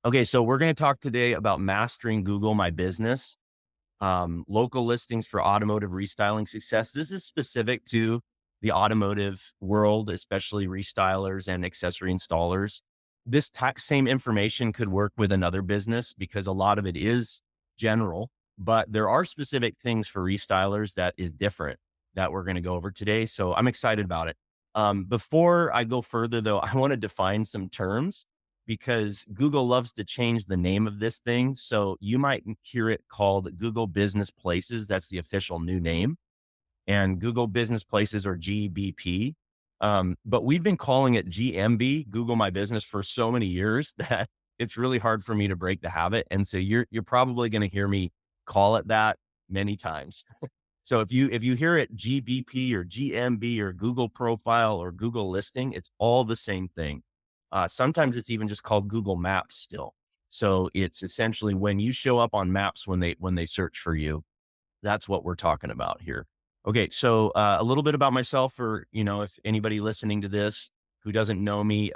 Okay, so we're going to talk today about mastering Google My Business, local listings for automotive restyling success. This is specific to the automotive world, especially restylers and accessory installers. This same information could work with another business because a lot of it is general, but there are specific things for restylers that is different that we're going to go over today. So I'm excited about it. Before I go further, though, I want to define some terms because Google loves to change the name of this thing. So you might hear it called Google Business Places. That's the official new name. And Google Business Places or GBP. But we've been calling it GMB, Google My Business, for so many years that it's really hard for me to break the habit. And so you're probably going to hear me call it that many times. So if you hear it GBP or GMB or Google Profile or Google Listing, it's all the same thing. Sometimes it's even just called Google Maps still. So it's essentially when you show up on maps when they search for you, that's what we're talking about here. Okay, so a little bit about myself for if anybody listening to this who doesn't know me,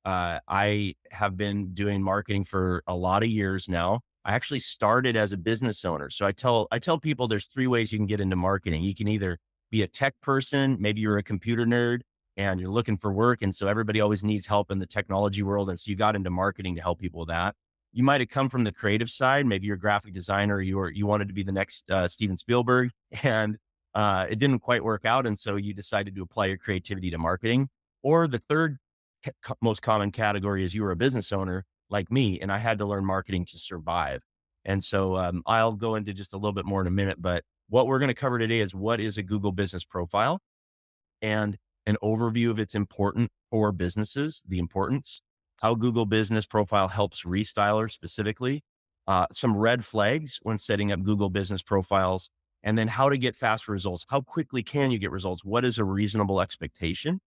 I have been doing marketing for a lot of years now. I actually started as a business owner, so I tell people there's three ways you can get into marketing. You can either be a tech person, maybe you're a computer nerd and you're looking for work, and so everybody always needs help in the technology world, and so you got into marketing to help people with that. You might have come from the creative side. Maybe you're a graphic designer. You wanted to be the next Steven Spielberg, and it didn't quite work out, and so you decided to apply your creativity to marketing. Or the third most common category is you were a business owner like me, and I had to learn marketing to survive. And so I'll go into just a little bit more in a minute. But what we're going to cover today is what is a Google Business Profile and an overview of its important for businesses, the importance, how Google Business Profile helps restylers specifically, some red flags when setting up Google Business Profiles, and then how to get fast results. How quickly can you get results? What is a reasonable expectation?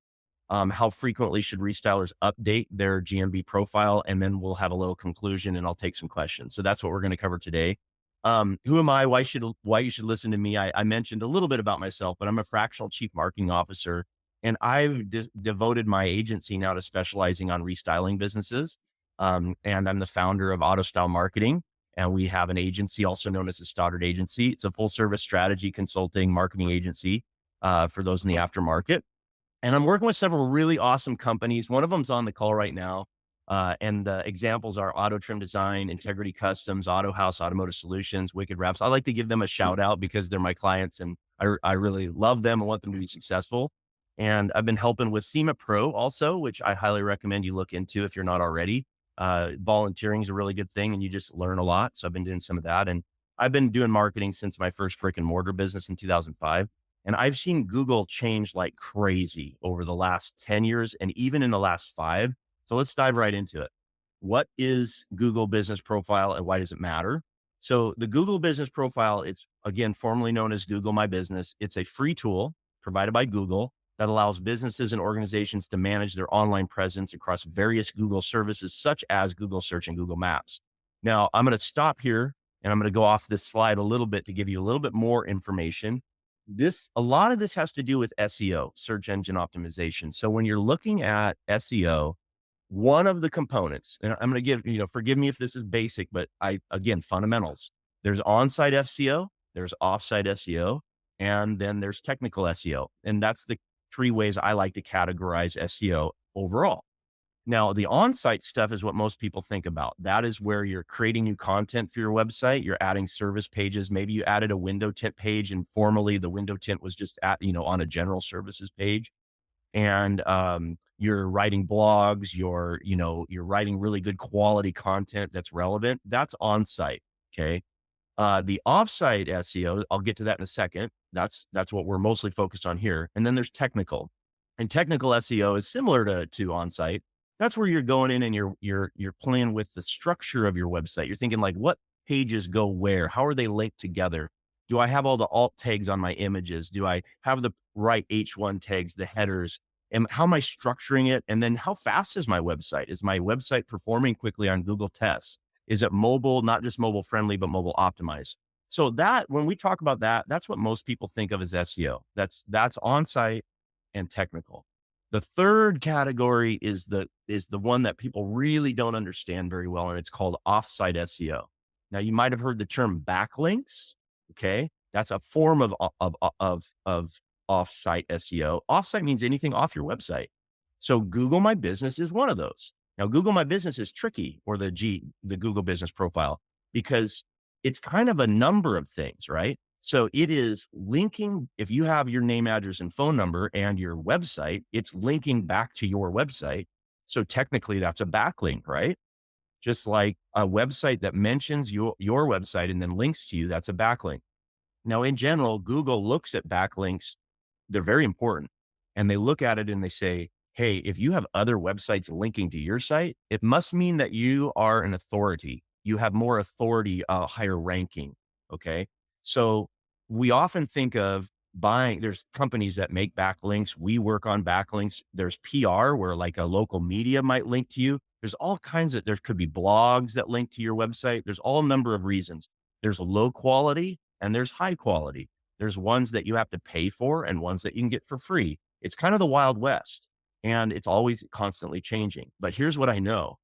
How frequently should restylers update their GMB profile? And then we'll have a little conclusion and I'll take some questions. So that's what we're going to cover today. Who am I? Why you should listen to me? I mentioned a little bit about myself, but I'm a fractional chief marketing officer, and I've devoted my agency now to specializing on restyling businesses. And I'm the founder of Auto Style Marketing, and we have an agency also known as the Stoddard Agency. It's a full service strategy consulting marketing agency for those in the aftermarket. And I'm working with several really awesome companies. One of them's on the call right now. And the examples are Auto Trim Design, Integrity Customs, Auto House, Automotive Solutions, Wicked Wraps. I like to give them a shout out because they're my clients and I really love them and want them to be successful. And I've been helping with SEMA Pro also, which I highly recommend you look into if you're not already. Volunteering is a really good thing and you just learn a lot. So I've been doing some of that. And I've been doing marketing since my first brick and mortar business in 2005. And I've seen Google change like crazy over the last 10 years and even in the last 5. So let's dive right into it. What is Google Business Profile and why does it matter? So the Google Business Profile, it's again formerly known as Google My Business. It's a free tool provided by Google that allows businesses and organizations to manage their online presence across various Google services such as Google Search and Google Maps. Now, I'm going to stop here and I'm going to go off this slide a little bit to give you a little bit more information. A lot of this has to do with SEO, search engine optimization. So when you're looking at SEO, one of the components, and I'm going to forgive me if this is basic, but again, fundamentals. There's on-site SEO, there's off-site SEO, and then there's technical SEO. And that's the three ways I like to categorize SEO overall. Now, the on-site stuff is what most people think about. That is where you're creating new content for your website. You're adding service pages. Maybe you added a window tint page and formerly the window tint was just on a general services page. And you're writing blogs, you're writing really good quality content that's relevant. That's on-site. Okay. The offsite SEO, I'll get to that in a second. That's what we're mostly focused on here. And then there's technical. And technical SEO is similar to on-site. That's where you're going in and you're playing with the structure of your website. You're thinking like, what pages go where? How are they linked together? Do I have all the alt tags on my images? Do I have the right H1 tags, the headers? And how am I structuring it? And then how fast is my website? Is my website performing quickly on Google tests? Is it mobile, not just mobile friendly, but mobile optimized? So that when we talk about that, that's what most people think of as SEO. That's on-site and technical. The third category is the one that people really don't understand very well, and it's called offsite SEO. Now, you might have heard the term backlinks. Okay, that's a form of offsite SEO. Offsite means anything off your website. So Google My Business is one of those. Now, Google My Business is tricky, or the Google Business Profile, because it's kind of a number of things, right? So it is linking, if you have your name, address, and phone number and your website, it's linking back to your website. So technically that's a backlink, right? Just like a website that mentions your website and then links to you, that's a backlink. Now, in general, Google looks at backlinks. They're very important. And they look at it and they say, hey, if you have other websites linking to your site, it must mean that you are an authority. You have more authority, higher ranking. Okay. So we often think of buying, there's companies that make backlinks. We work on backlinks. There's PR where like a local media might link to you. There's all kinds of, there could be blogs that link to your website. There's all number of reasons. There's low quality and there's high quality. There's ones that you have to pay for and ones that you can get for free. It's kind of the Wild West, and it's always constantly changing. But here's what I know.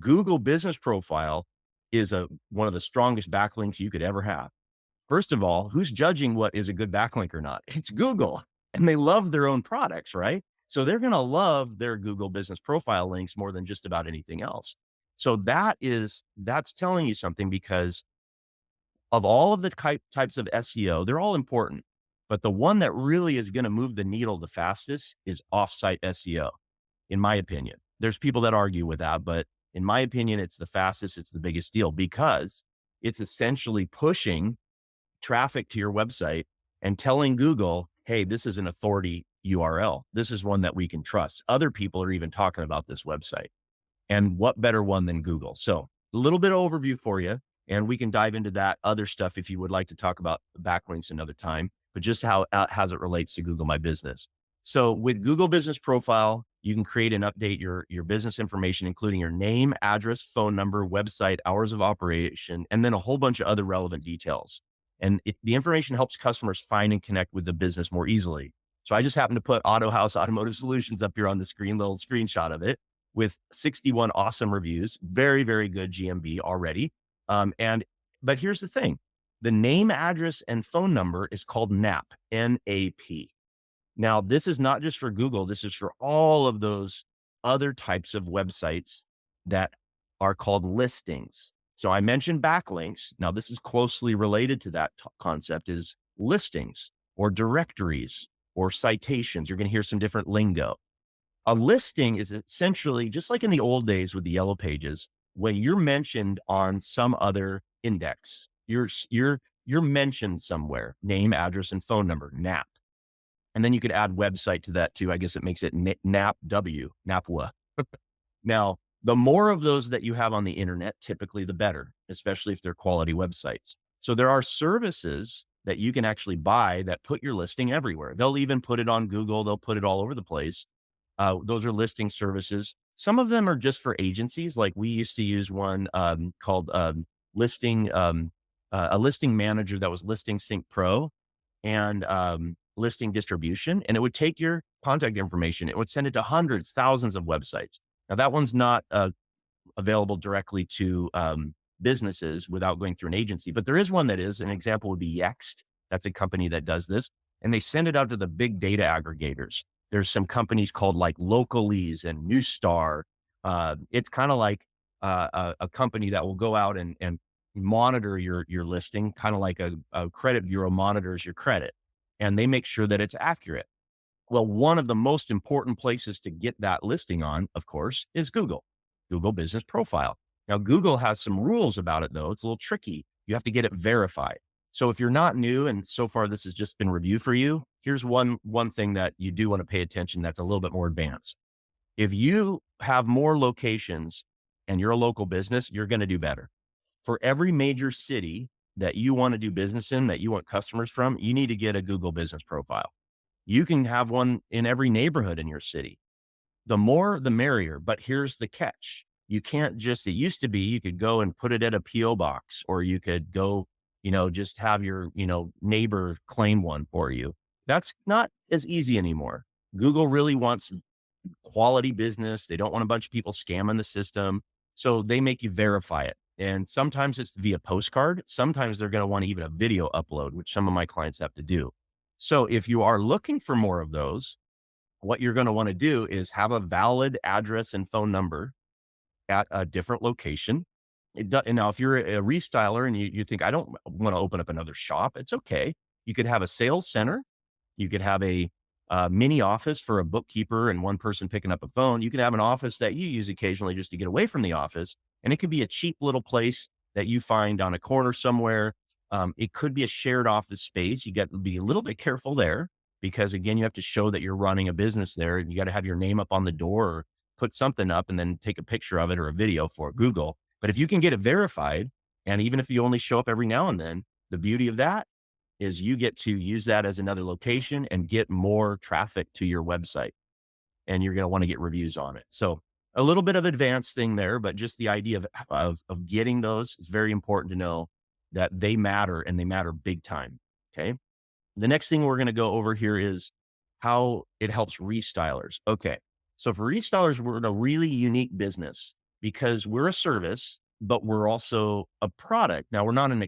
Google Business Profile is one of the strongest backlinks you could ever have. First of all, who's judging what is a good backlink or not? It's Google, and they love their own products, right? So they're going to love their Google Business Profile links more than just about anything else. So that's telling you something, because of all of the types of SEO, they're all important, but the one that really is going to move the needle the fastest is offsite SEO, in my opinion. There's people that argue with that, but in my opinion, it's the fastest, it's the biggest deal, because it's essentially pushing traffic to your website and telling Google, hey, this is an authority URL. This is one that we can trust. Other people are even talking about this website. And what better one than Google? So a little bit of overview for you, and we can dive into that other stuff if you would like to talk about backlinks another time, but just how it relates to Google My Business. So with Google Business Profile, you can create and update your business information, including your name, address, phone number, website, hours of operation, and then a whole bunch of other relevant details. And the information helps customers find and connect with the business more easily. So I just happened to put Auto House Automotive Solutions up here on the screen, little screenshot of it, with 61 awesome reviews, very, very good GMB already. But here's the thing. The name, address, and phone number is called NAP, N-A-P. Now, this is not just for Google. This is for all of those other types of websites that are called listings. So I mentioned backlinks. Now, this is closely related to that concept, is listings or directories or citations. You're going to hear some different lingo. A listing is essentially just like in the old days with the yellow pages, when you're mentioned on some other index, you're mentioned somewhere, name, address, and phone number, NAP. And then you could add website to that too. I guess it makes it NAPW, NAPWA. Now, the more of those that you have on the internet, typically the better, especially if they're quality websites. So there are services that you can actually buy that put your listing everywhere. They'll even put it on Google. They'll put it all over the place. Those are listing services. Some of them are just for agencies. Like we used to use one called listing, a listing manager that was Listing Sync Pro and listing distribution. And it would take your contact information. It would send it to hundreds, thousands of websites. Now that one's not available directly to businesses without going through an agency, but there is one that is. An example would be Yext. That's a company that does this, and they send it out to the big data aggregators. There's some companies called like Localese and Newstar. It's kind of like a company that will go out and monitor your listing, kind of like a credit bureau monitors your credit, and they make sure that it's accurate. Well, one of the most important places to get that listing on, of course, is Google Business Profile. Now, Google has some rules about it, though. It's a little tricky. You have to get it verified. So if you're not new, and so far this has just been review for you, here's one thing that you do want to pay attention that's a little bit more advanced. If you have more locations and you're a local business, you're going to do better. For every major city that you want to do business in, that you want customers from, you need to get a Google Business Profile. You can have one in every neighborhood in your city. The more, the merrier. But here's the catch. You can't just, it used to be you could go and put it at a PO box, or you could go, just have your, neighbor claim one for you. That's not as easy anymore. Google really wants quality business. They don't want a bunch of people scamming the system. So they make you verify it. And sometimes it's via postcard. Sometimes they're going to want even a video upload, which some of my clients have to do. So if you are looking for more of those, what you're going to want to do is have a valid address and phone number at a different location. And now, if you're a restyler and you think, I don't want to open up another shop, it's okay. You could have a sales center. You could have a mini office for a bookkeeper and one person picking up a phone. You could have an office that you use occasionally just to get away from the office. And it could be a cheap little place that you find on a corner somewhere. It could be a shared office space. You got to be a little bit careful there because, again, you have to show that you're running a business there. And you got to have your name up on the door or put something up and then take a picture of it or a video for Google. But if you can get it verified, and even if you only show up every now and then, the beauty of that is you get to use that as another location and get more traffic to your website. And you're going to want to get reviews on it. So a little bit of advanced thing there, but just the idea of getting those is very important to know that they matter and they matter big time. Okay. The next thing we're going to go over here is how it helps restylers. Okay. So for restylers, we're in a really unique business because we're a service, but we're also a product. Now we're not an,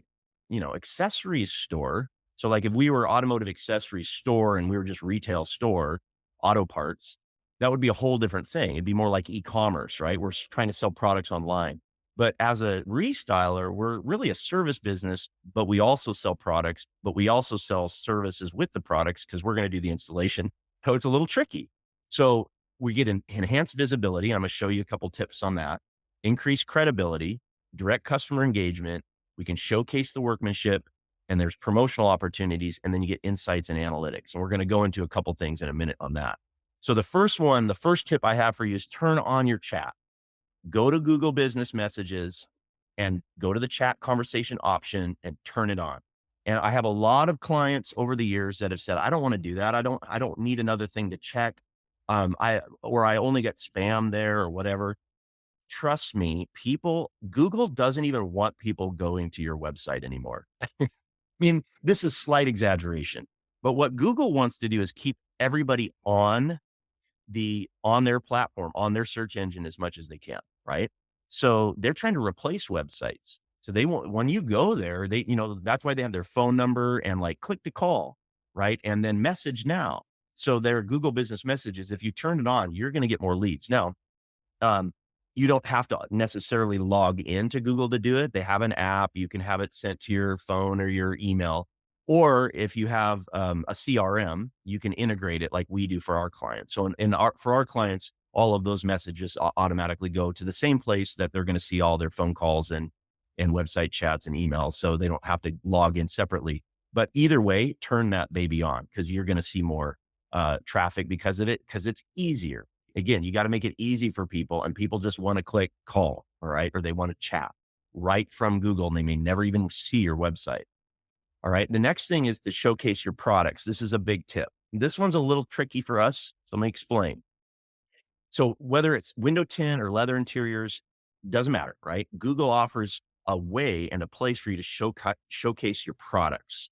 accessories store. So like if we were automotive accessories store and we were just retail store, auto parts, that would be a whole different thing. It'd be more like e-commerce, right? We're trying to sell products online. But as a restyler, we're really a service business, but we also sell products, but we also sell services with the products because we're going to do the installation. So it's a little tricky. So we get an enhanced visibility. I'm going to show you a couple tips on that. Increased credibility, direct customer engagement. We can showcase the workmanship and there's promotional opportunities. And then you get insights and analytics. And we're going to go into a couple things in a minute on that. So the first tip I have for you is turn on your chat. Go to Google Business Messages and go to the chat conversation option and turn it on. And I have a lot of clients over the years that have said, I don't want to do that. I don't need another thing to check. I only get spam there or whatever. Trust me, Google doesn't even want people going to your website anymore. I mean, this is slight exaggeration, but what Google wants to do is keep everybody on their platform, on their search engine as much as they can, right? So they're trying to replace websites. So they want, when you go there, that's why they have their phone number and like click to call, right? And then message now. So their Google Business Messages, if you turn it on, you're going to get more leads. Now, um, you don't have to necessarily log into Google to do it. They have an app. You can have it sent to your phone or your email. Or if you have a CRM, you can integrate it like we do for our clients. So for our clients, all of those messages automatically go to the same place that they're going to see all their phone calls and website chats and emails. So they don't have to log in separately. But either way, turn that baby on because you're going to see more traffic because of it, because it's easier. Again, you got to make it easy for people, and people just want to click call, all right, or they want to chat right from Google, and they may never even see your website. All right. The next thing is to showcase your products. This is a big tip. This one's a little tricky for us. So let me explain. So whether it's window tint or leather interiors, doesn't matter, right? Google offers a way and a place for you to showcase your products.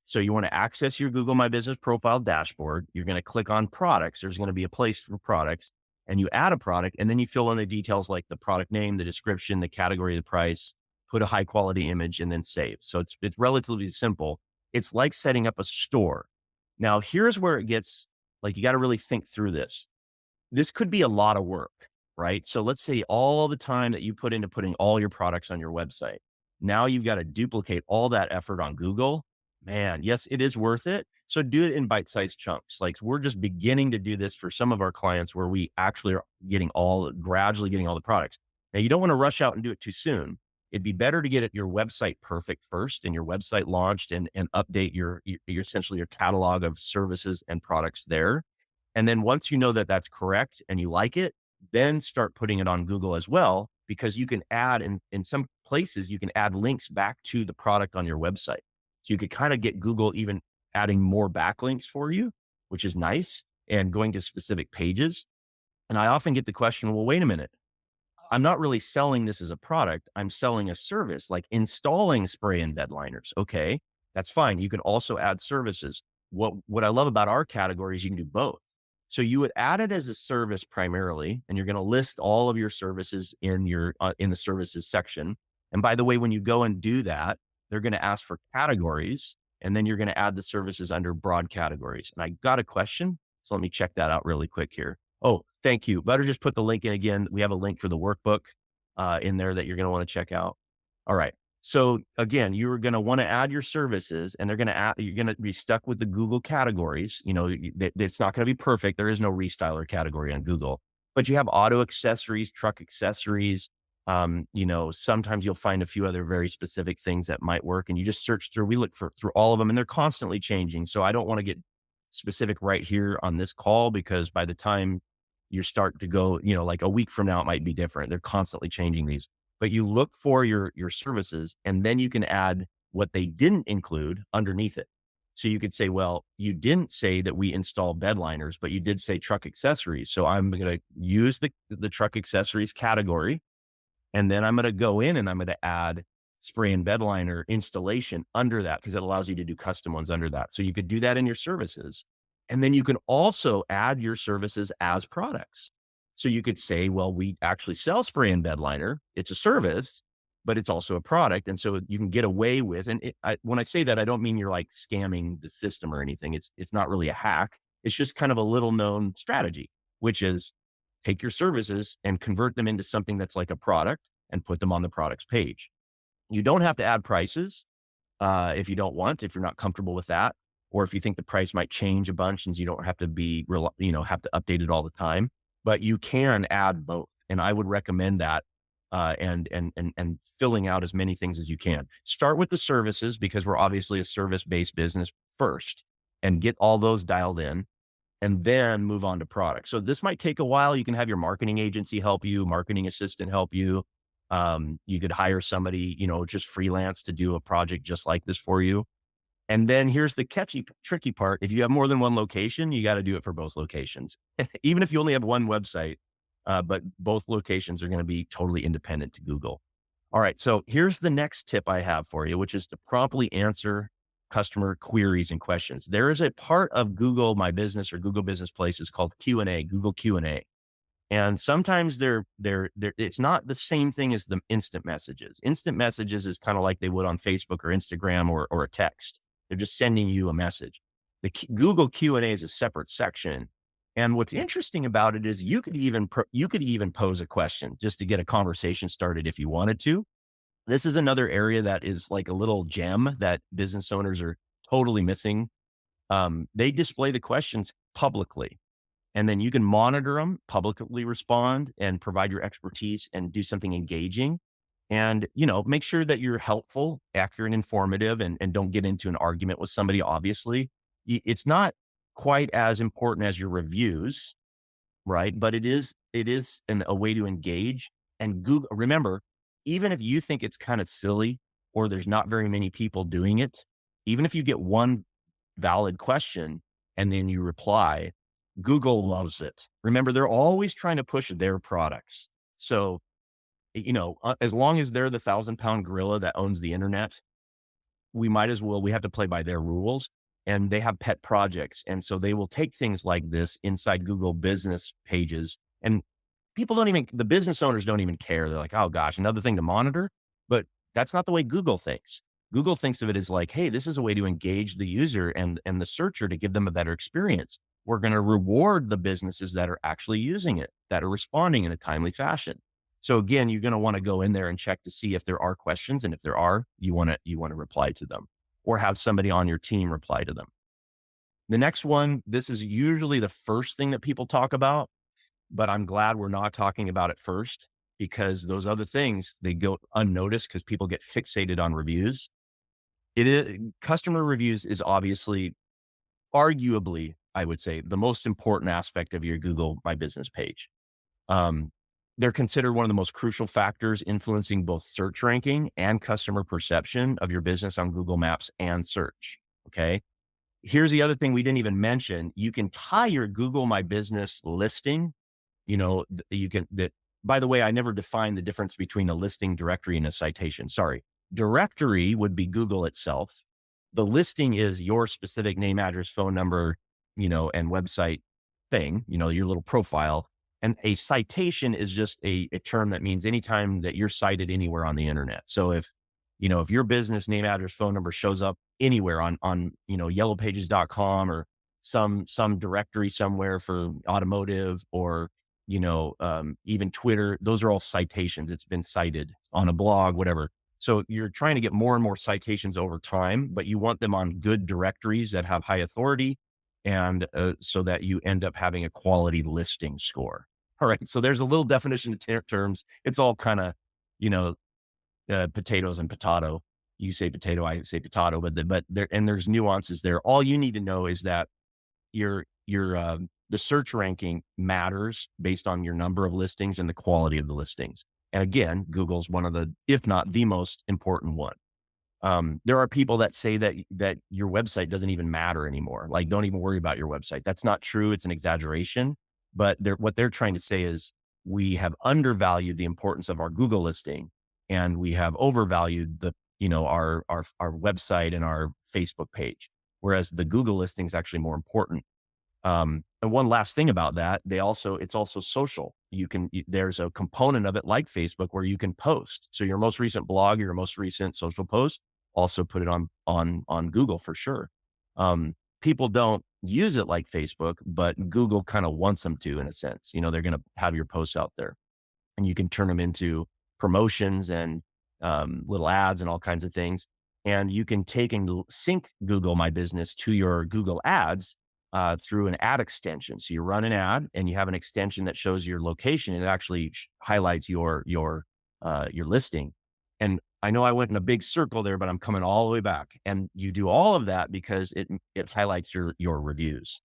So you want to access your Google My Business profile dashboard. You're going to click on products. There's going to be a place for products and you add a product and then you fill in the details like the product name, the description, the category, the price, put a high quality image and then save. So it's relatively simple. It's like setting up a store. Now here's where it gets like, you got to really think through this. This could be a lot of work, right? So let's say all the time that you put into putting all your products on your website. Now you've got to duplicate all that effort on Google. Man, yes, it is worth it. So do it in bite-sized chunks. Like we're just beginning to do this for some of our clients where we actually are gradually getting all the products. Now you don't want to rush out and do it too soon. It'd be better to get your website perfect first and your website launched and update your essentially your catalog of services and products there. And then once you know that that's correct and you like it, then start putting it on Google as well, because you can add in some places, you can add links back to the product on your website. So you could kind of get Google even adding more backlinks for you, which is nice, and going to specific pages. And I often get the question, well, wait a minute. I'm not really selling this as a product. I'm selling a service like installing spray and bed liners. Okay, that's fine. You can also add services. What I love about our category is you can do both. So you would add it as a service primarily, and you're going to list all of your services in your in the services section. And by the way, when you go and do that, they're going to ask for categories, and then you're going to add the services under broad categories. And I got a question, so let me check that out really quick here. Oh, thank you. Better just put the link in again. We have a link for the workbook in there that you're going to want to check out. All right. So again, you're going to want to add your services, and they're going to add, you're going to be stuck with the Google categories. It's not going to be perfect. There is no restyler category on Google, but you have auto accessories, truck accessories. Sometimes you'll find a few other very specific things that might work, and you just search through. We look through all of them, and they're constantly changing. So I don't want to get specific right here on this call, because by the time you start to go, like a week from now, it might be different. They're constantly changing these, but you look for your services, and then you can add what they didn't include underneath it. So you could say, well, you didn't say that we install bed liners, but you did say truck accessories. So I'm going to use the truck accessories category, and then I'm going to go in and I'm going to add spray and bed liner installation under that, because it allows you to do custom ones under that. So you could do that in your services. And then you can also add your services as products. So you could say, well, we actually sell spray and bed liner. It's a service, but it's also a product. And so you can get away with, and when I say that, I don't mean you're like scamming the system or anything. It's not really a hack. It's just kind of a little known strategy, which is take your services and convert them into something that's like a product and put them on the products page. You don't have to add prices if you don't want, if you're not comfortable with that, or if you think the price might change a bunch and you don't have to have to update it all the time. But you can add both, and I would recommend that. And filling out as many things as you can. Start with the services, because we're obviously a service-based business first, and get all those dialed in, and then move on to products. So this might take a while. You can have your marketing agency help you, marketing assistant help you. You could hire somebody, just freelance to do a project just like this for you. And then here's the tricky part. If you have more than one location, you got to do it for both locations. Even if you only have one website, but both locations are going to be totally independent to Google. All right. So here's the next tip I have for you, which is to promptly answer customer queries and questions. There is a part of Google My Business or Google Business Places called Q&A, Google Q&A. And sometimes it's not the same thing as the instant messages. Instant messages is kind of like they would on Facebook or Instagram or a text. They're just sending you a message. The Google Q&A is a separate section. And what's interesting about it is you could even pose a question just to get a conversation started if you wanted to. This is another area that is like a little gem that business owners are totally missing. They display the questions publicly, and then you can monitor them, publicly respond, and provide your expertise and do something engaging. And, make sure that you're helpful, accurate, informative, and don't get into an argument with somebody. Obviously, it's not quite as important as your reviews, right? But it is a way to engage. And Google, remember, even if you think it's kind of silly or there's not very many people doing it, even if you get one valid question and then you reply, Google loves it. Remember, they're always trying to push their products. So, as long as they're the 1,000-pound gorilla that owns the internet, we have to play by their rules, and they have pet projects. And so they will take things like this inside Google business pages, and the business owners don't even care. They're like, oh gosh, another thing to monitor. But that's not the way Google thinks. Google thinks of it as like, hey, this is a way to engage the user and the searcher to give them a better experience. We're going to reward the businesses that are actually using it, that are responding in a timely fashion. So again, you're going to want to go in there and check to see if there are questions. And if there are, you want to reply to them, or have somebody on your team reply to them. The next one, this is usually the first thing that people talk about, but I'm glad we're not talking about it first, because those other things, they go unnoticed because people get fixated on reviews. Customer reviews is obviously, arguably, I would say, the most important aspect of your Google My Business page. They're considered one of the most crucial factors influencing both search ranking and customer perception of your business on Google Maps and search. Okay. Here's the other thing we didn't even mention. You can tie your Google My Business listing. By the way, I never defined the difference between a listing, directory, and a citation. Sorry. Directory would be Google itself. The listing is your specific name, address, phone number, and website thing, your little profile. And a citation is just a term that means anytime that you're cited anywhere on the internet. So if your business name, address, phone number shows up anywhere on yellowpages.com or some directory somewhere for automotive or, even Twitter, those are all citations. It's been cited on a blog, whatever. So you're trying to get more and more citations over time, but you want them on good directories that have high authority and so that you end up having a quality listing score. All right. So there's a little definition of terms. It's all kind of, you know, potatoes and potato. You say potato, I say potato, but there's nuances there. All you need to know is that the search ranking matters based on your number of listings and the quality of the listings. And again, Google's one of the, if not the most important one. There are people that say that your website doesn't even matter anymore. Like, don't even worry about your website. That's not true. It's an exaggeration. But what they're trying to say is we have undervalued the importance of our Google listing, and we have overvalued our website and our Facebook page. Whereas the Google listing is actually more important. And one last thing about that, it's also social. There's a component of it like Facebook where you can post. So your most recent blog, your most recent social post, also put it on Google for sure. People don't use it like Facebook, but Google kind of wants them to in a sense. They're going to have your posts out there and you can turn them into promotions and little ads and all kinds of things. And you can take and sync Google My Business to your Google ads through an ad extension. So you run an ad and you have an extension that shows your location. It actually highlights your listing. And I know I went in a big circle there, but I'm coming all the way back. And you do all of that because it highlights your reviews.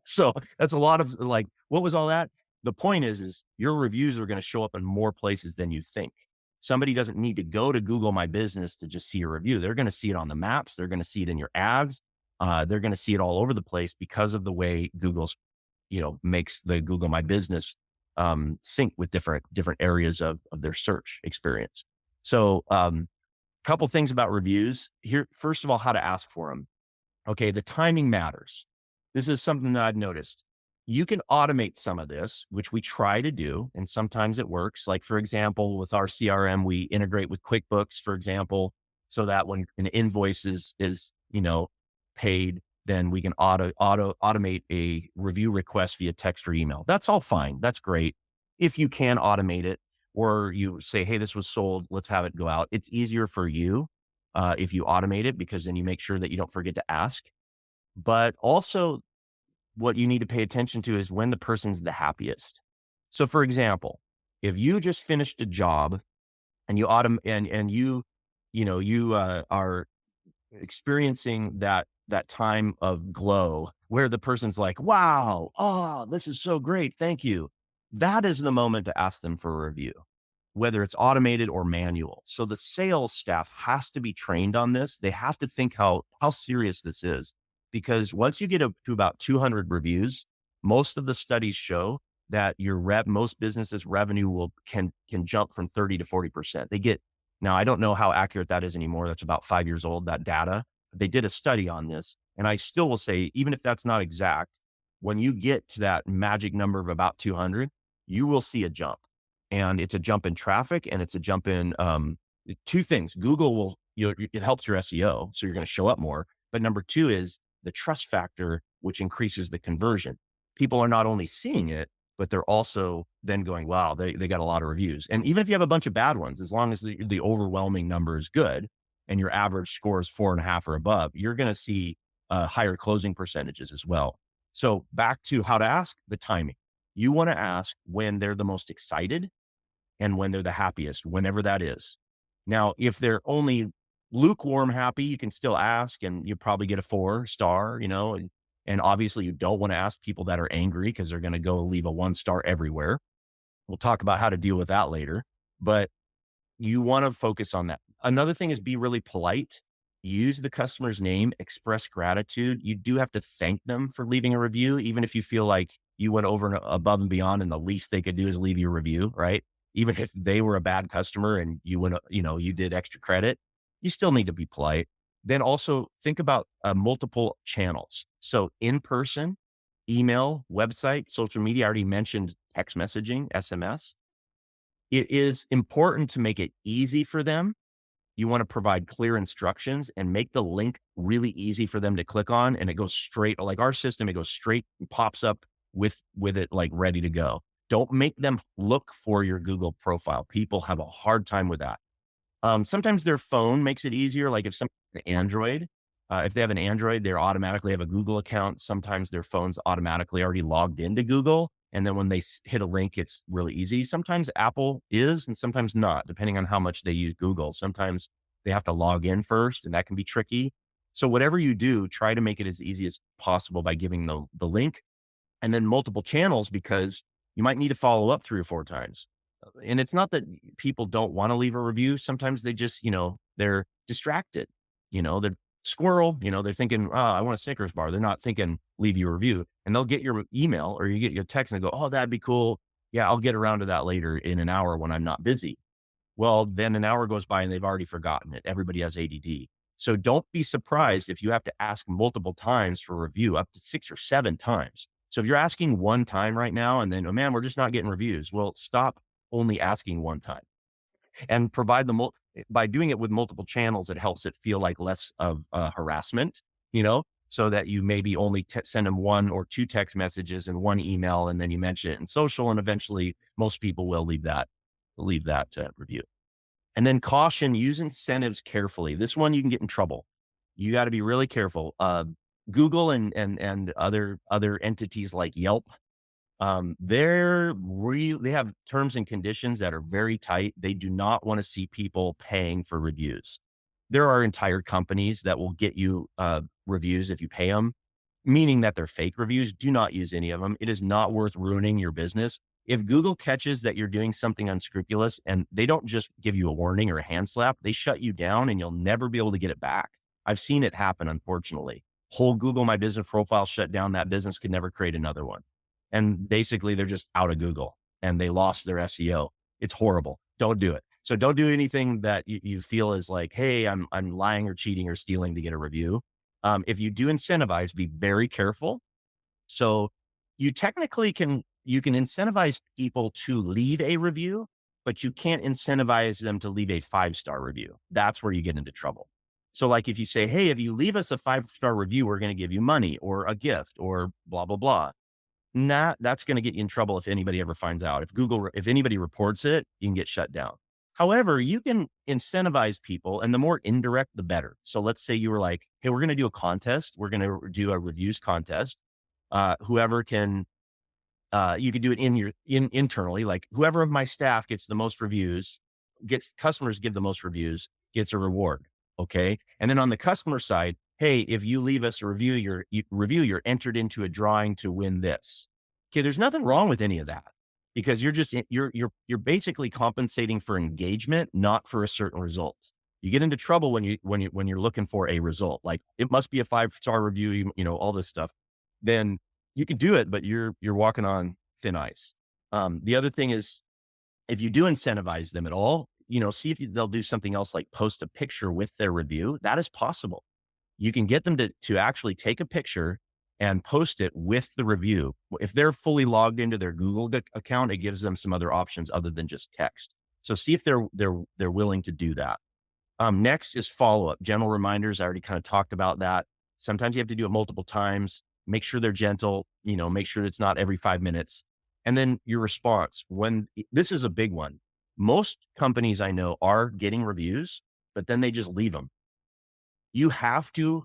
So that's a lot of like, what was all that? The point is your reviews are going to show up in more places than you think. Somebody doesn't need to go to Google My Business to just see your review. They're going to see it on the maps. They're going to see it in your ads. They're going to see it all over the place because of the way Google's, makes the Google My Business sync with different areas of their search experience. So, couple things about reviews here. First of all, how to ask for them. Okay, the timing matters. This is something that I've noticed. You can automate some of this, which we try to do, and sometimes it works. Like, for example, with our CRM, we integrate with QuickBooks, for example, so that when an invoice is paid, then we can automate a review request via text or email. That's all fine. That's great. If you can automate it, or you say, hey, this was sold, let's have it go out. It's easier for you if you automate it, because then you make sure that you don't forget to ask. But also, what you need to pay attention to is when the person's the happiest. So, for example, if you just finished a job and you are experiencing that time of glow where the person's like, wow, oh, this is so great, thank you. That is the moment to ask them for a review, whether it's automated or manual. So the sales staff has to be trained on this. They have to think how serious this is, because once you get up to about 200 reviews, most of the studies show that most businesses revenue can jump from 30 to 40%. Now I don't know how accurate that is anymore. That's about 5 years old, that data. They did a study on this. And I still will say, even if that's not exact, when you get to that magic number of about 200, you will see a jump. And it's a jump in traffic and it's a jump in two things. Google will, it helps your SEO. So you're going to show up more. But number two is the trust factor, which increases the conversion. People are not only seeing it, but they're also then going, wow, they got a lot of reviews. And even if you have a bunch of bad ones, as long as the overwhelming number is good and your average score is 4.5 or above, you're going to see higher closing percentages as well. So back to how to ask, the timing. You want to ask when they're the most excited and when they're the happiest, whenever that is. Now, if they're only lukewarm happy, you can still ask and you probably get a 4-star, and obviously you don't want to ask people that are angry because they're going to go leave a 1-star everywhere. We'll talk about how to deal with that later, but you want to focus on that. Another thing is be really polite. Use the customer's name, express gratitude. You do have to thank them for leaving a review, even if you feel like you went over and above and beyond and the least they could do is leave you a review, right? Even if they were a bad customer and you did extra credit, you still need to be polite. Then also think about multiple channels. So in person, email, website, social media. I already mentioned text messaging, SMS. It is important to make it easy for them. You want to provide clear instructions and make the link really easy for them to click on. And it goes straight, like our system, it goes straight, pops up with it like ready to go. Don't make them look for your Google profile. People have a hard time with that. Sometimes their phone makes it easier. Like if someone has an Android, if they have an Android, they automatically have a Google account. Sometimes their phone's automatically already logged into Google. And then when they hit a link, it's really easy. Sometimes Apple is, and sometimes not, depending on how much they use Google. Sometimes they have to log in first, and that can be tricky. So whatever you do, try to make it as easy as possible by giving the link and then multiple channels, because you might need to follow up 3 or 4 times. And it's not that people don't want to leave a review. Sometimes they just, they're distracted. They're squirrel, they're thinking, oh, I want a Snickers bar. They're not thinking, leave you a review. And they'll get your email or you get your text and they go, oh, that'd be cool. Yeah, I'll get around to that later in an hour when I'm not busy. Well, then an hour goes by and they've already forgotten it. Everybody has ADD. So don't be surprised if you have to ask multiple times for review, up to 6 or 7 times. So if you're asking one time right now and then, oh man, we're just not getting reviews. Well, stop only asking one time and provide the by doing it with multiple channels. It helps it feel like less of harassment, so that you maybe only send them 1 or 2 text messages and 1 email, and then you mention it in social, and eventually most people will leave that review. And then caution, use incentives carefully. This one you can get in trouble. You got to be really careful. Google and other entities like Yelp, they have terms and conditions that are very tight. They do not want to see people paying for reviews. There are entire companies that will get you reviews if you pay them, meaning that they're fake reviews. Do not use any of them. It is not worth ruining your business. If Google catches that you're doing something unscrupulous and they don't just give you a warning or a hand slap, they shut you down and you'll never be able to get it back. I've seen it happen, unfortunately. Whole Google My Business profile shut down. That business could never create another one. And basically they're just out of Google and they lost their SEO. It's horrible. Don't do it. So don't do anything that you feel is like, hey, I'm lying or cheating or stealing to get a review. If you do incentivize, be very careful. So you can incentivize people to leave a review, but you can't incentivize them to leave a 5-star review. That's where you get into trouble. So like if you say, hey, if you leave us a 5-star review, we're going to give you money or a gift or blah, blah, blah. Nah, that's going to get you in trouble if anybody ever finds out. If anybody reports it, you can get shut down. However, you can incentivize people, and the more indirect, the better. So let's say you were like, hey, we're going to do a contest. We're going to do a reviews contest. Whoever can, you could do it internally, like whoever of my staff gets the most reviews, gets customers give the most reviews, gets a reward. Okay. And then on the customer side, hey, if you leave us a you're entered into a drawing to win this. Okay. There's nothing wrong with any of that because you're basically compensating for engagement, not for a certain result. You get into trouble when you're looking for a result. Like it must be a 5-star review, all this stuff. Then you can do it, but you're walking on thin ice. The other thing is if you do incentivize them at all, see if they'll do something else like post a picture with their review. That is possible. You can get them to actually take a picture and post it with the review. If they're fully logged into their Google account, it gives them some other options other than just text. So see if they're willing to do that. Next is follow-up. General reminders. I already kind of talked about that. Sometimes you have to do it multiple times. Make sure they're gentle, make sure it's not every 5 minutes. And then your response. This is a big one. Most companies I know are getting reviews, but then they just leave them. You have to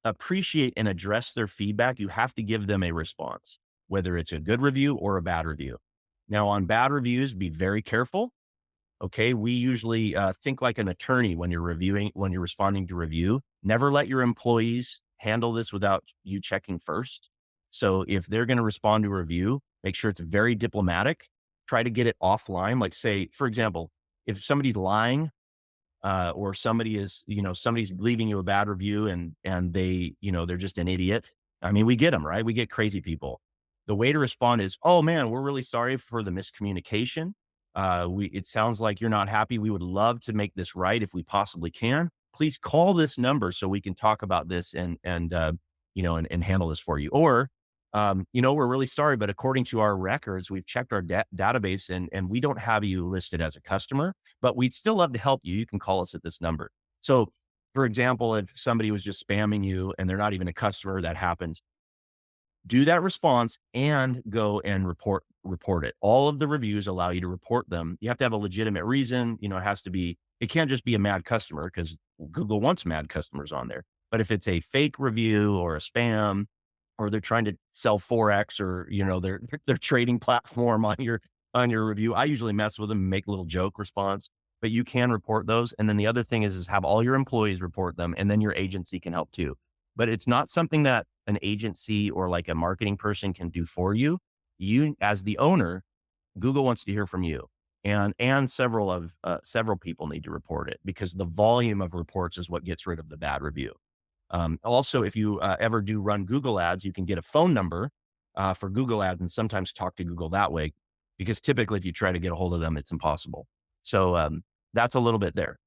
appreciate and address their feedback. You have to give them a response, whether it's a good review or a bad review. Now on bad reviews, be very careful. Okay. We usually think like an attorney when you're responding to review. Never let your employees handle this without you checking first. So if they're going to respond to a review, make sure it's very diplomatic. Try to get it offline. Like say, for example, if somebody's lying or somebody's leaving you a bad review and they're just an idiot. I mean, we get them, right? We get crazy people. The way to respond is, oh man, we're really sorry for the miscommunication. It sounds like you're not happy. We would love to make this right if we possibly can. Please call this number so we can talk about this and handle this for you. Or we're really sorry, but according to our records, we've checked our database and we don't have you listed as a customer, but we'd still love to help you. You can call us at this number. So, for example, if somebody was just spamming you and they're not even a customer, that happens, do that response and go and report it. All of the reviews allow you to report them. You have to have a legitimate reason. It can't just be a mad customer because Google wants mad customers on there. But if it's a fake review or a spam, or they're trying to sell Forex, or their trading platform on your review, I usually mess with them and make a little joke response. But you can report those. And then the other thing is have all your employees report them, and then your agency can help too. But it's not something that an agency or like a marketing person can do for you. You, as the owner, Google wants to hear from you, and several people need to report it, because the volume of reports is what gets rid of the bad review. Also, if you ever do run Google ads, you can get a phone number for Google ads and sometimes talk to Google that way, because typically if you try to get a hold of them, it's impossible. So that's a little bit there.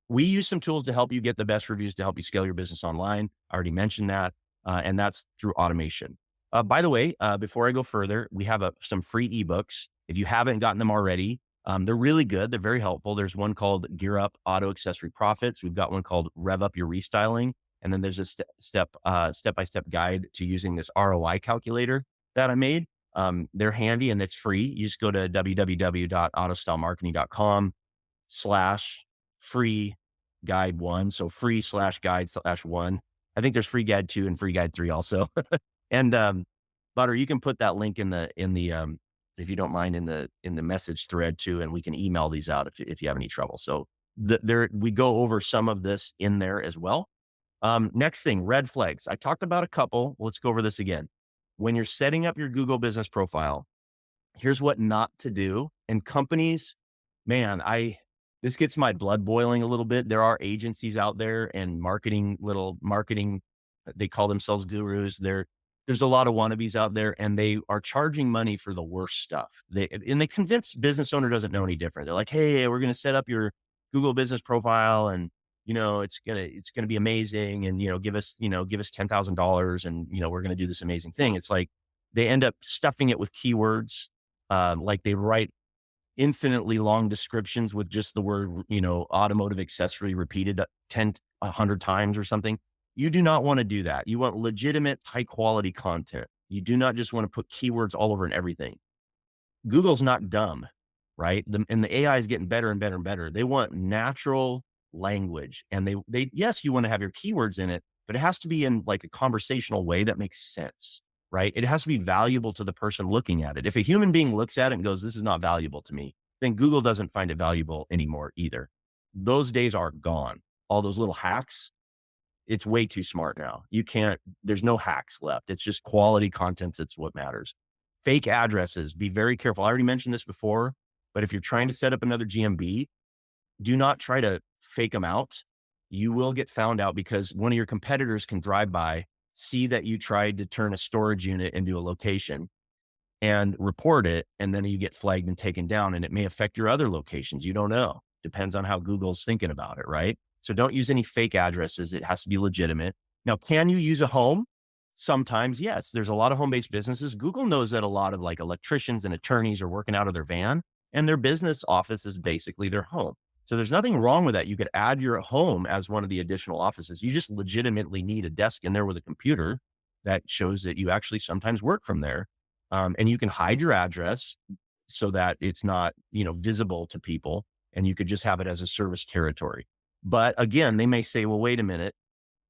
We use some tools to help you get the best reviews to help you scale your business online. I already mentioned that, and that's through automation. By the way, before I go further, we have some free ebooks. If you haven't gotten them already, they're really good. They're very helpful. There's one called Gear Up Auto Accessory Profits. We've got one called Rev Up Your Restyling. And then there's a step-by-step guide to using this ROI calculator that I made. They're handy and it's free. You just go to www.autostylemarketing.com/free guide one. So free/guide/one. I think there's free guide 2 and free guide 3 also. And, Butter, you can put that link in the, if you don't mind, in the message thread too, and we can email these out if you have any trouble. So we go over some of this in there as well. Next thing, red flags. I talked about a couple. Let's go over this again. When you're setting up your Google business profile, here's what not to do. And companies, man, this gets my blood boiling a little bit. There are agencies out there and marketing, they call themselves gurus. There's a lot of wannabes out there, and they are charging money for the worst stuff. They convince business owner doesn't know any different. They're like, hey, we're going to set up your Google business profile, and it's gonna be amazing, and give us $10,000, and we're gonna do this amazing thing. It's like they end up stuffing it with keywords, like they write infinitely long descriptions with just the word, automotive accessory repeated 100 times or something. You do not want to do that. You want legitimate, high quality content. You do not just want to put keywords all over and everything. Google's not dumb, right? And the AI is getting better and better and better. They want natural language, and yes, you want to have your keywords in it, but it has to be in like a conversational way that makes sense, right? It has to be valuable to the person looking at it. If a human being looks at it and goes, this is not valuable to me, then Google doesn't find it valuable anymore either. Those days are gone. All those little hacks, it's way too smart now. There's no hacks left. It's just quality content. That's what matters. Fake addresses, be very careful. I already mentioned this before, but if you're trying to set up another GMB, do not try to fake them out. You will get found out, because one of your competitors can drive by, see that you tried to turn a storage unit into a location, and report it. And then you get flagged and taken down, and it may affect your other locations. You don't know. Depends on how Google's thinking about it, right? So don't use any fake addresses. It has to be legitimate. Now, can you use a home? Sometimes, yes. There's a lot of home-based businesses. Google knows that a lot of like electricians and attorneys are working out of their van, and their business office is basically their home. So there's nothing wrong with that. You could add your home as one of the additional offices. You just legitimately need a desk in there with a computer that shows that you actually sometimes work from there. And you can hide your address so that it's not, visible to people, and you could just have it as a service territory. But again, they may say, well, wait a minute,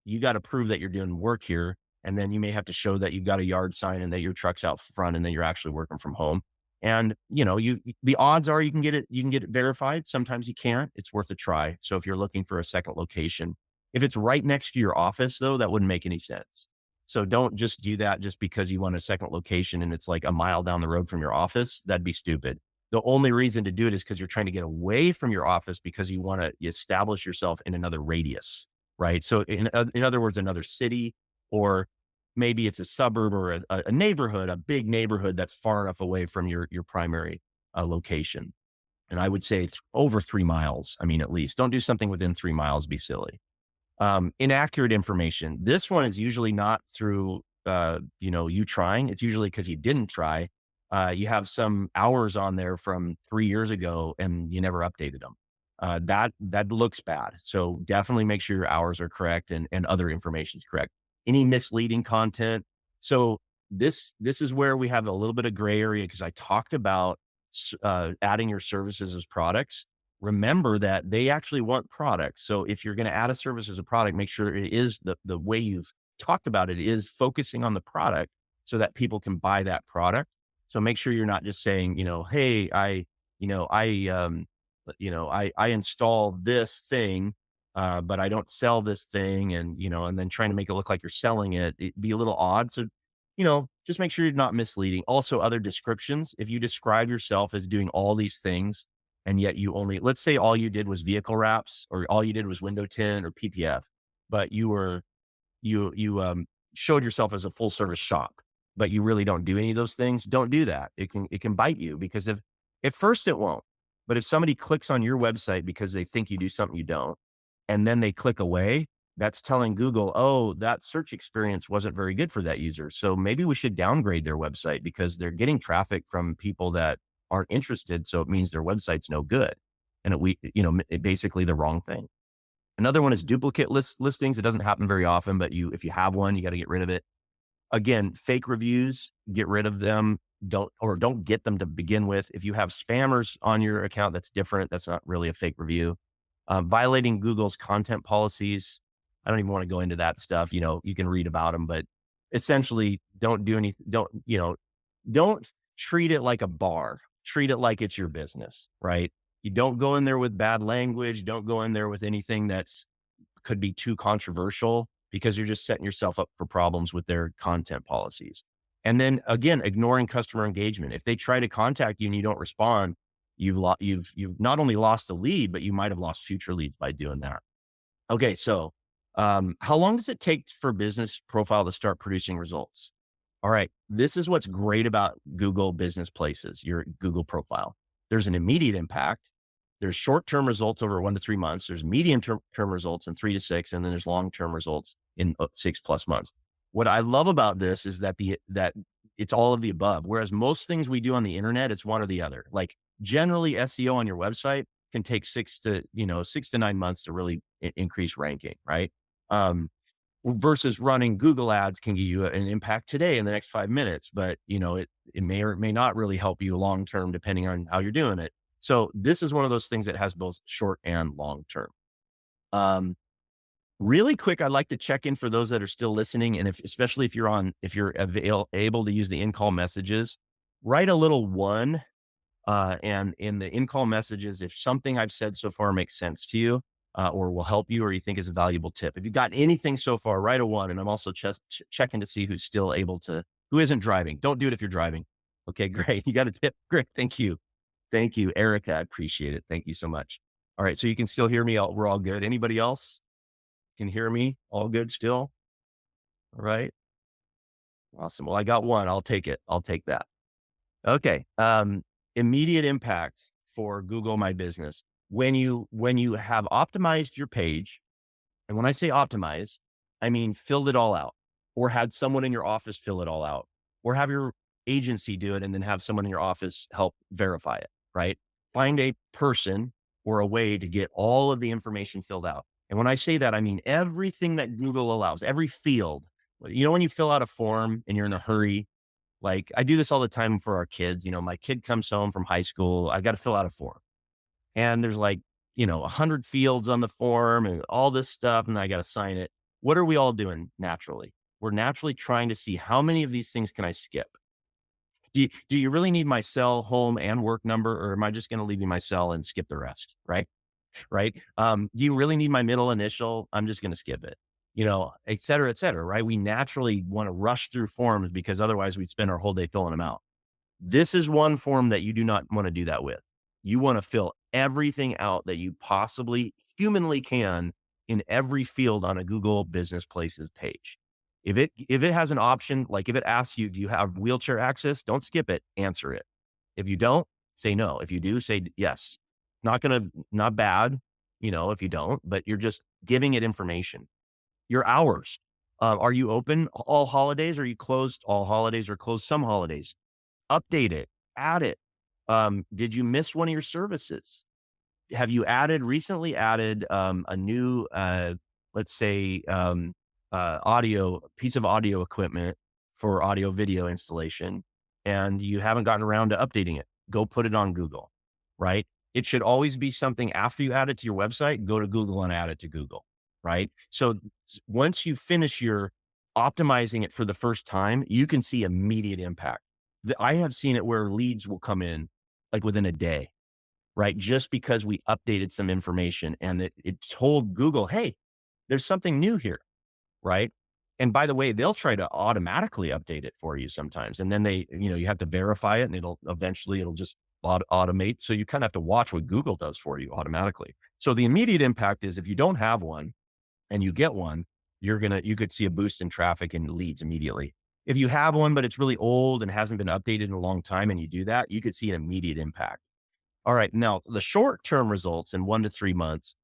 you got to prove that you're doing work here. And then you may have to show that you've got a yard sign and that your truck's out front and that you're actually working from home. And the odds are you can get it verified. Sometimes you can't. It's worth a try. So if you're looking for a second location, if it's right next to your office, though, that wouldn't make any sense. So don't just do that just because you want a second location and it's like a mile down the road from your office. That'd be stupid. The only reason to do it is because you're trying to get away from your office, because you want to establish yourself in another radius, right? So in other words, another city, or maybe it's a suburb or a neighborhood, a big neighborhood that's far enough away from your primary location. And I would say it's over 3 miles. I mean, at least don't do something within 3 miles. Be silly. Inaccurate information. This one is usually not through you trying. It's usually because you didn't try. You have some hours on there from 3 years ago and you never updated them. That looks bad. So definitely make sure your hours are correct and other information is correct. Any misleading content. So this is where we have a little bit of gray area because I talked about adding your services as products. Remember that they actually want products. So if you're going to add a service as a product, make sure it is the way you've talked about it is focusing on the product so that people can buy that product. So make sure you're not just saying, hey, you know, I, I install this thing, but I don't sell this thing. And then trying to make it look like you're selling it, it'd be a little odd. So, just make sure you're not misleading. Also, other descriptions. If you describe yourself as doing all these things, and yet let's say all you did was vehicle wraps, or all you did was window tint or PPF, but you showed yourself as a full service shop, but you really don't do any of those things. Don't do that. It can bite you because if at first it won't, but if somebody clicks on your website because they think you do something you don't, and then they click away, that's telling Google, oh, that search experience wasn't very good for that user. So maybe we should downgrade their website because they're getting traffic from people that aren't interested. So it means their website's no good. And basically the wrong thing. Another one is duplicate listings. It doesn't happen very often, but if you have one, you got to get rid of it. Again, fake reviews, get rid of them. Don't get them to begin with. If you have spammers on your account, that's different. That's not really a fake review. Violating Google's content policies. I don't even want to go into that stuff. You can read about them, but essentially don't do anything. Don't treat it like a bar. Treat it like it's your business, right? You don't go in there with bad language. Don't go in there with anything that's could be too controversial because you're just setting yourself up for problems with their content policies. And then again, ignoring customer engagement. If they try to contact you and you don't respond, you've not only lost a lead, but you might have lost future leads by doing that. Okay, so how long does it take for business profile to start producing results? All right. This is what's great about Google Business Places, your Google profile. There's an immediate impact. There's short-term results over 1 to 3 months. There's medium-term results in 3 to 6, and then there's long-term results in 6+ months. What I love about this is that it's all of the above. Whereas most things we do on the internet, it's one or the other. Like generally, SEO on your website can take 6 to 9 months to really increase ranking, right? Versus running Google ads can give you an impact today in the next 5 minutes, but it may or may not really help you long term depending on how you're doing it. So this is one of those things that has both short and long term. Really quick, I'd like to check in for those that are still listening, and especially if you're able to use the in-call messages, write a little one. And in the in-call messages, if something I've said so far makes sense to you, or will help you, or you think is a valuable tip. If you've got anything so far, write a one. And I'm also checking to see who's still who isn't driving. Don't do it if you're driving. Okay, great. You got a tip. Great. Thank you. Thank you, Erica. I appreciate it. Thank you so much. All right. So you can still hear me. We're all good. Anybody else can hear me? All good still? All right. Awesome. Well, I got one. I'll take it. I'll take that. Okay. Immediate impact for Google My Business. When you have optimized your page, and when I say optimize, I mean filled it all out, or had someone in your office fill it all out, or have your agency do it and then have someone in your office help verify it, right? Find a person or a way to get all of the information filled out. And when I say that, I mean everything that Google allows, every field. When you fill out a form and you're in a hurry, like I do this all the time for our kids. My kid comes home from high school. I got to fill out a form. And there's 100 fields on the form and all this stuff. And I got to sign it. What are we all doing naturally? We're naturally trying to see how many of these things can I skip? Do you really need my cell, home, and work number? Or am I just going to leave you my cell and skip the rest? Right. Right. Do you really need my middle initial? I'm just going to skip it, et cetera, et cetera. Right. We naturally want to rush through forms because otherwise we'd spend our whole day filling them out. This is one form that you do not want to do that with. You want to fill everything out that you possibly humanly can in every field on a Google Business Places page. If it has an option, like if it asks you, do you have wheelchair access? Don't skip it, answer it. If you don't, say no. If you do, say yes. Not bad, if you don't, but you're just giving it information. Your hours. Are you open all holidays? Or are you closed all holidays or closed some holidays? Update it, add it. Did you miss one of your services? Have you recently added a new, let's say, audio piece of audio equipment for audio video installation, and you haven't gotten around to updating it? Go put it on Google, right? It should always be something after you add it to your website, go to Google and add it to Google, right? So once you finish your optimizing it for the first time, you can see immediate impact. I have seen it where leads will come in like within a day, right? Just because we updated some information and it told Google, hey, there's something new here, right? And by the way, they'll try to automatically update it for you sometimes. And then you have to verify it and it'll just automate. So you kind of have to watch what Google does for you automatically. So the immediate impact is if you don't have one and you get one, you could see a boost in traffic and leads immediately. If you have one, but it's really old and hasn't been updated in a long time and you do that, you could see an immediate impact. All right. Now, the short term results in 1 to 3 months,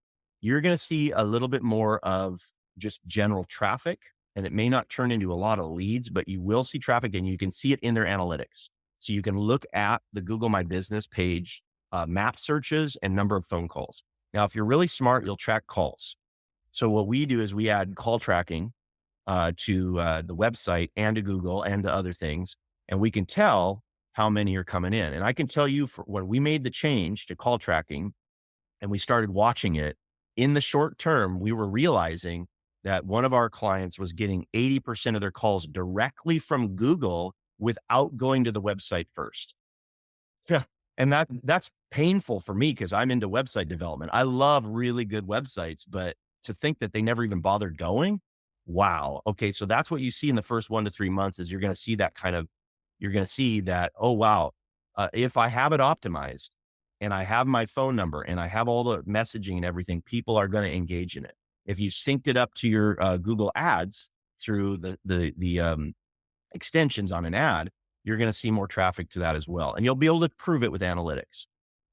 you're going to see a little bit more of just general traffic, and it may not turn into a lot of leads, but you will see traffic and you can see it in their analytics. So you can look at the Google My Business page, map searches, and number of phone calls. Now, if you're really smart, you'll track calls. So what we do is we add call tracking to the website and to Google and to other things. And we can tell how many are coming in. And I can tell you when we made the change to call tracking and we started watching it in the short term, we were realizing that one of our clients was getting 80% of their calls directly from Google without going to the website first. Yeah, and that's painful for me because I'm into website development. I love really good websites, but to think that they never even bothered going, wow. Okay, so that's what you see in the first 1 to 3 months is you're gonna see that, oh wow, if I have it optimized and I have my phone number and I have all the messaging and everything, people are gonna engage in it. If you synced it up to your Google Ads through the extensions on an ad, you're going to see more traffic to that as well. And you'll be able to prove it with analytics.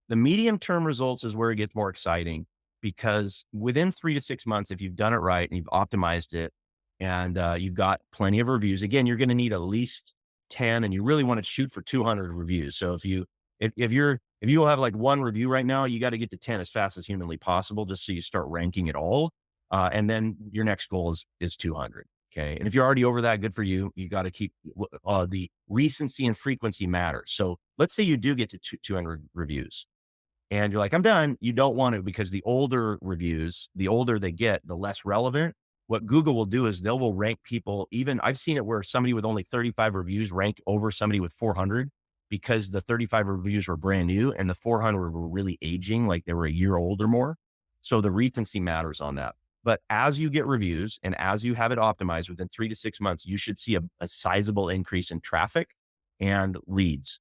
The medium term results is where it gets more exciting because within 3 to 6 months, if you've done it right and you've optimized it and you've got plenty of reviews, again, you're going to need at least 10 and you really want to shoot for 200 reviews. So if you have like one review right now, you got to get to 10 as fast as humanly possible, just so you start ranking it all. And then your next goal is 200. Okay. And if you're already over that, good for you. You got to keep the recency and frequency matters. So let's say you do get to 200 reviews and you're like, I'm done. You don't want to because the older reviews, the older they get, the less relevant. What Google will do is they will rank people. Even I've seen it where somebody with only 35 reviews ranked over somebody with 400 because the 35 reviews were brand new and the 400 were really aging, like they were a year old or more. So the recency matters on that. But as you get reviews and as you have it optimized within 3 to 6 months, you should see a sizable increase in traffic and leads.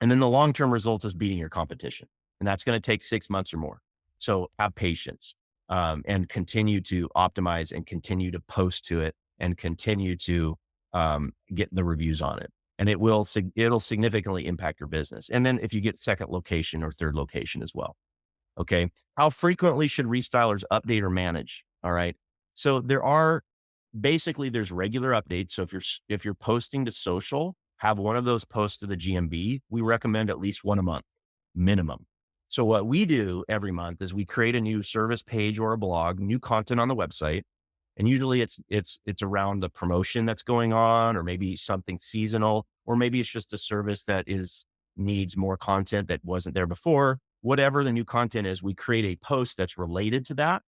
And then the long-term results is beating your competition. And that's going to take 6 months or more. So have patience and continue to optimize and continue to post to it and continue to get the reviews on it. And it'll significantly impact your business. And then if you get second location or third location as well. Okay. How frequently should restylers update or manage? All right. So there's regular updates. So if you're posting to social, have one of those posts to the GMB. We recommend at least one a month minimum. So what we do every month is we create a new service page or a blog, new content on the website. And usually it's around the promotion that's going on, or maybe something seasonal, or maybe it's just a service that needs more content that wasn't there before. Whatever the new content is, we create a post that's related to that,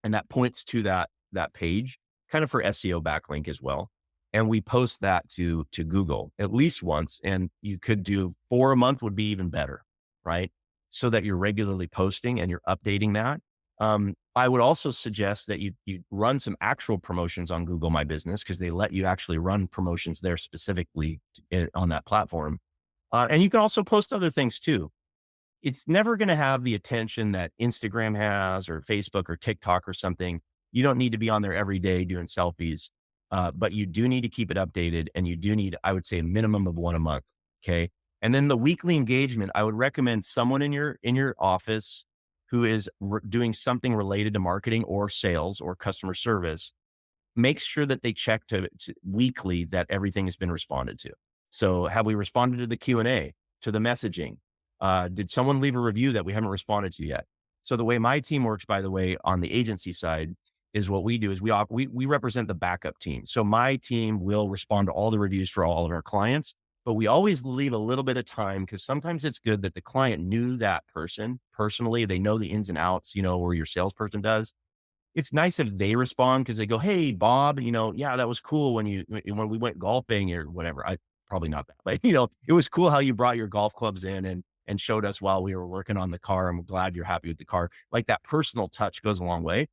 and that points to that page, kind of for SEO backlink as well. And we post that to Google at least once, and you could do 4 a month would be even better, right? So that you're regularly posting and you're updating that. I would also suggest that you run some actual promotions on Google My Business because they let you actually run promotions there specifically on that platform. And you can also post other things too. It's never going to have the attention that Instagram has or Facebook or TikTok or something. You don't need to be on there every day doing selfies, but you do need to keep it updated, and you do need, I would say, a minimum of one a month. Okay. And then the weekly engagement, I would recommend someone in your office who is doing something related to marketing or sales or customer service make sure that they check to weekly that everything has been responded to. So have we responded to the Q&A, to the messaging? Did someone leave a review that we haven't responded to yet? So the way my team works, by the way, on the agency side is what we do is we represent the backup team. So my team will respond to all the reviews for all of our clients, but we always leave a little bit of time because sometimes it's good that the client knew that person personally. They know the ins and outs, or your salesperson does. It's nice if they respond because they go, "Hey, Bob, yeah, that was cool when we went golfing or whatever." I probably not that, but it was cool how you brought your golf clubs in and showed us while we were working on the car. I'm glad you're happy with the car. Like that personal touch goes a long way,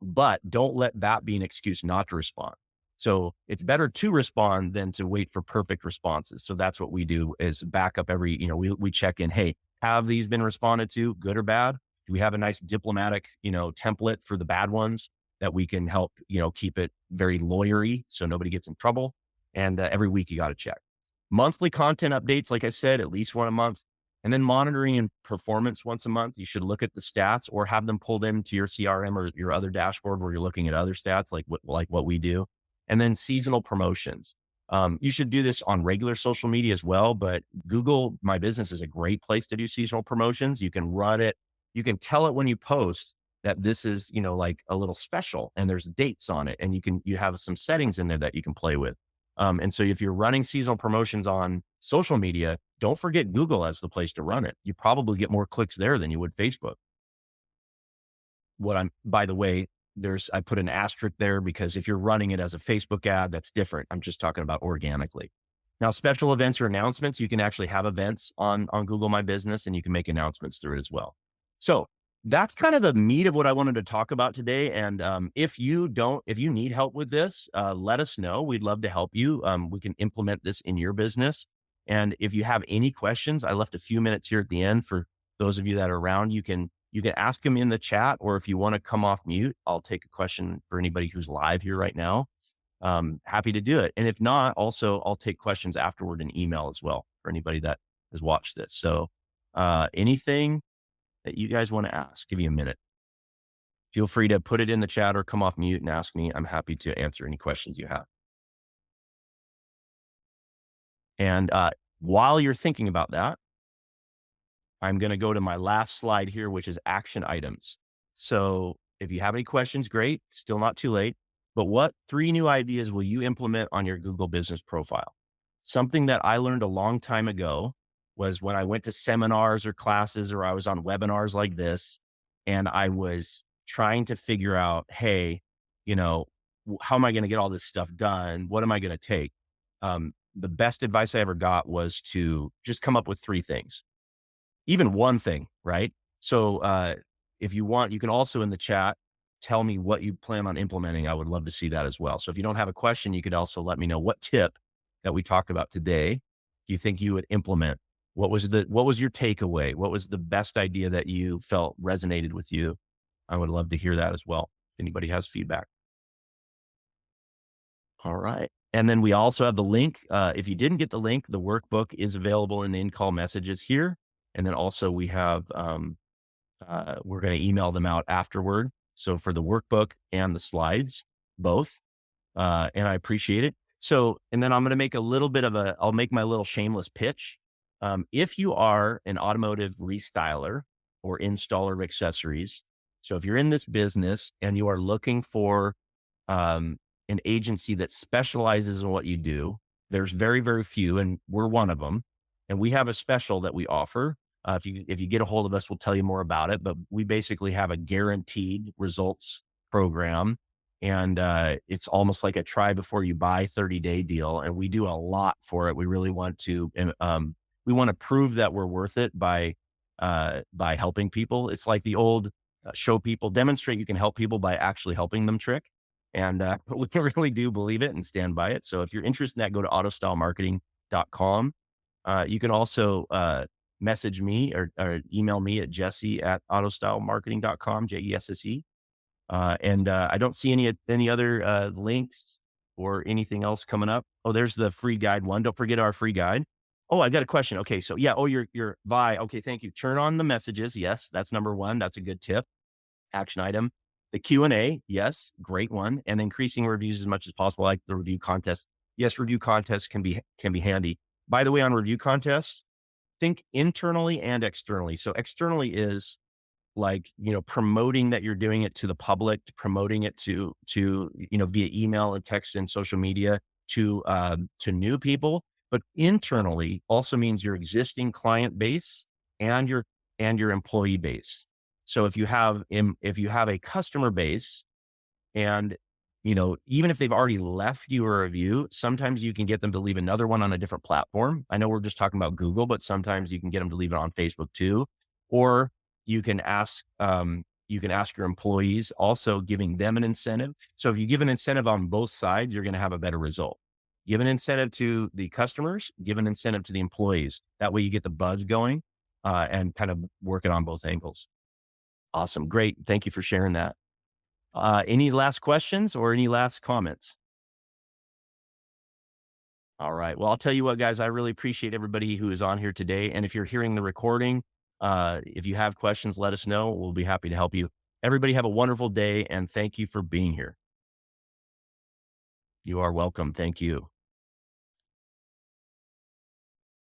but don't let that be an excuse not to respond. So it's better to respond than to wait for perfect responses. So that's what we do is back up we check in. Hey, have these been responded to, good or bad? Do we have a nice diplomatic, template for the bad ones that we can help, keep it very lawyery so nobody gets in trouble? And every week you got to check. Monthly content updates, like I said, at least one a month. And then monitoring and performance once a month. You should look at the stats or have them pulled into your CRM or your other dashboard where you're looking at other stats like what we do. And then seasonal promotions. You should do this on regular social media as well, but Google My Business is a great place to do seasonal promotions. You can run it. You can tell it when you post that this is, like a little special and there's dates on it and you have some settings in there that you can play with. And so if you're running seasonal promotions on social media, don't forget Google as the place to run it. You probably get more clicks there than you would Facebook. By the way, I put an asterisk there because if you're running it as a Facebook ad, that's different. I'm just talking about organically. Now, special events or announcements, you can actually have events on Google My Business and you can make announcements through it as well. So that's kind of the meat of what I wanted to talk about today. And if you need help with this, let us know. We'd love to help you. We can implement this in your business. And if you have any questions, I left a few minutes here at the end for those of you that are around. You can ask them in the chat, or if you want to come off mute, I'll take a question for anybody who's live here right now. Happy to do it. And if not, also I'll take questions afterward in email as well for anybody that has watched this. So anything that you guys want to ask, give you a minute. Feel free to put it in the chat or come off mute and ask me. I'm happy to answer any questions you have. And while you're thinking about that, I'm going to go to my last slide here, which is action items. So if you have any questions, great. Still not too late. But what 3 new ideas will you implement on your Google business profile? Something that I learned a long time ago was when I went to seminars or classes or I was on webinars like this, and I was trying to figure out, hey, how am I going to get all this stuff done? What am I going to take? The best advice I ever got was to just come up with 3 things. Even one thing, right? So, if you want, you can also in the chat tell me what you plan on implementing. I would love to see that as well. So if you don't have a question, you could also let me know what tip that we talked about today do you think you would implement? What was your takeaway? What was the best idea that you felt resonated with you? I would love to hear that as well. If anybody has feedback. All right. And then we also have the link. If you didn't get the link, the workbook is available in the in-call messages here. And then also we have, we're going to email them out afterward. So for the workbook and the slides, both, and I appreciate it. So, and then I'm going to make I'll make my little shameless pitch. If you are an automotive restyler or installer of accessories, so if you're in this business and you are looking for, an agency that specializes in what you do, there's very, very few, and we're one of them. And we have a special that we offer. If you get a hold of us, we'll tell you more about it. But we basically have a guaranteed results program, and it's almost like a try before you buy 30-day deal. And we do a lot for it. We really want to, we want to prove that we're worth it by helping people. It's like the old show people, demonstrate you can help people by actually helping them trick. And we really do believe it and stand by it. So if you're interested in that, go to autostylemarketing.com. You can also message me or email me at jesse@autostylemarketing.com, JESSE. And I don't see any other links or anything else coming up. Oh, there's the free guide one. Don't forget our free guide. Oh, I got a question. Okay. So yeah. Oh, you're by. Okay. Thank you. Turn on the messages. Yes. That's number 1. That's a good tip. Action item. The Q&A, yes, great one, and increasing reviews as much as possible, like the review contest. Yes, review contests can be handy. By the way, on review contests, think internally and externally. So externally is like, promoting that you're doing it to the public, promoting it to via email and text and social media to new people. But internally also means your existing client base and your employee base. So if you have a customer base and, even if they've already left you a review, sometimes you can get them to leave another one on a different platform. I know we're just talking about Google, but sometimes you can get them to leave it on Facebook too. Or you can ask your employees, also giving them an incentive. So if you give an incentive on both sides, you're going to have a better result. Give an incentive to the customers, give an incentive to the employees. That way you get the buzz going, and kind of work it on both angles. Awesome. Great. Thank you for sharing that. Any last questions or any last comments? All right. Well, I'll tell you what, guys, I really appreciate everybody who is on here today. And if you're hearing the recording, if you have questions, let us know. We'll be happy to help you. Everybody have a wonderful day and thank you for being here. You are welcome. Thank you.